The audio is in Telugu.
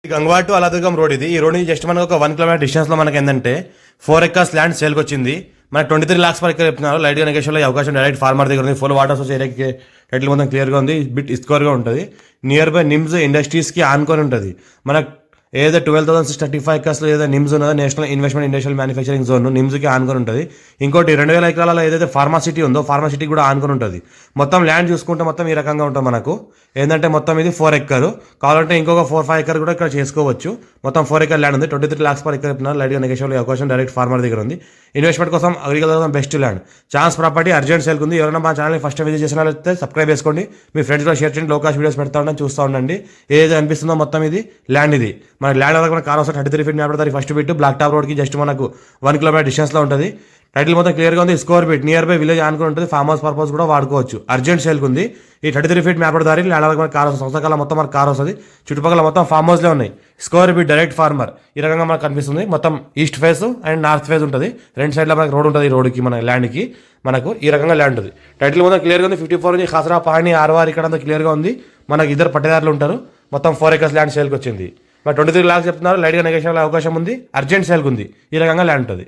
గంగవాడ టు అలాదుర్గం రోడ్ ఇది. ఈ రోడ్ నుంచి జస్ట్ మనకు ఒక 1 కిలోమీటర్ డిస్టెన్స్ లో మనకి ఏంటంటే 4 ఎకర్స్ ల్యాండ్ సేల్కి వచ్చింది. మనకు 23 lakhs పర్ ఎకర్ చెప్తున్నారు. లైట్ గా నెగోషియల్ అవకాశం డైరెక్ట్ ఫార్మర్ దగ్గర ఉంది. ఫుల్ వాటర్ సోర్స్ ఏరియాకి టైటిల్ మొత్తం క్లియర్ గా ఉంది. బిట్ స్కోర్ గా ఉంటుంది. నియర్ బై నిమ్స్ ఇండస్ట్రీస్ కి ఆనుకొని ఉంటుంది. మనకు ఏదో 12,635 ఎకర్స్లో ఏదో నిమ్స్ ఉన్నదో national investment industrial manufacturing zone నిమ్స్కి ఆనుకొని ఉంటుంది. ఇంకోటి 2,000 ఎకరాలలో ఏదైతే ఫార్మాసిటీ ఉందో ఫార్మాసిటీ కూడా ఆనుకొని ఉంటుంది. మొత్తం ల్యాండ్ చూసుకుంటే మొత్తం ఈ రకంగా ఉంటుంది. మనకు ఏంటంటే మొత్తం ఇది 4 ఎకర్, కావాలంటే ఇంకొక 4-5 ఎకర్ కూడా ఇక్కడ చేసుకోవచ్చు. మొత్తం 4 ఎకర్ ల్యాండ్ ఉంది. 23 lakhs పర్ ఎకర్ చెప్తున్నారు. లైట్గా నెగోషియబుల్ అవకాశం డైరెక్ట్ ఫార్మర్ దగ్గర ఉంది. ఇన్వెస్ట్మెంట్ కోసం అగ్రికల్చర్ కోసం best land. Chance property urgent sale ఉంది. ఎవరైనా మా ఛానల్ని ఫస్ట్ విజిట్ చేసిన వాళ్ళైతే సబ్స్క్రైబ్ చేసుకోండి. మీ ఫ్రెండ్స్ కూడా షేర్ చేయండి. లోకాష్ వీడియోస్ పెడతా ఉండండి, చూస్తూ ఉండండి. ఏదైతే అనిపిస్తుందో మొత్తం ఇది ల్యాండ్. ఇది మన ల్యాండ్ వరకు కార్ వస్తుంది. 33 feet map first bit block top రోడ్కి జస్ట్ మనకు 1 kilometer డిస్టెన్స్లో ఉంటుంది. టైటిల్ మొత్తం క్లియర్గా ఉంది. Score bit near by village ఆనుకుని ఉంటుంది. ఫార్మ్ హౌస్ పర్పస్ కూడా వాడుకోవచ్చు. అర్జెంట్ సేల్కి ఉంది. ఈ 33 feet మ్యాప్ దారి ల్యాండ్ వరకు కార్ వస్తుంది. సంవత్సరాల మొత్తం మనకు కార్ వస్తుంది. చుట్టుపక్కల మొత్తం ఫార్మ్ హౌస్లే ఉన్నాయి. స్కోర్ బిట్ డైరెక్ట్ ఫార్మర్ ఈ రకంగా మనకు కనిపిస్తుంది. మొత్తం east face and north face ఉంటుంది. రెండు సైడ్లో మనకు రోడ్ ఉంటుంది. ఈ రోడ్కి మన ల్యాండ్కి మనకు ఈ రకంగా ల్యాండ్ ఉంది. టైటిల్ మొత్తం క్లియర్గా ఉంది. 54 నుంచి ఖాసరా పహాణి ఆర్వార్ ఇక్కడ అంతా క్లియర్గా ఉంది. మనకు ఇద్దరు పట్టేదారులు ఉంటారు. మొత్తం 4 acres ల్యాండ్ సేల్కి వచ్చింది. మరి 23 lakhs చెప్తున్నారు. లైట్గా నెగోషియబుల్ అవకాశం ఉంది. అర్జెంట్ సేల్కి ఉంది. ఈ రకంగా ల్యాండ్ ఉంటుంది.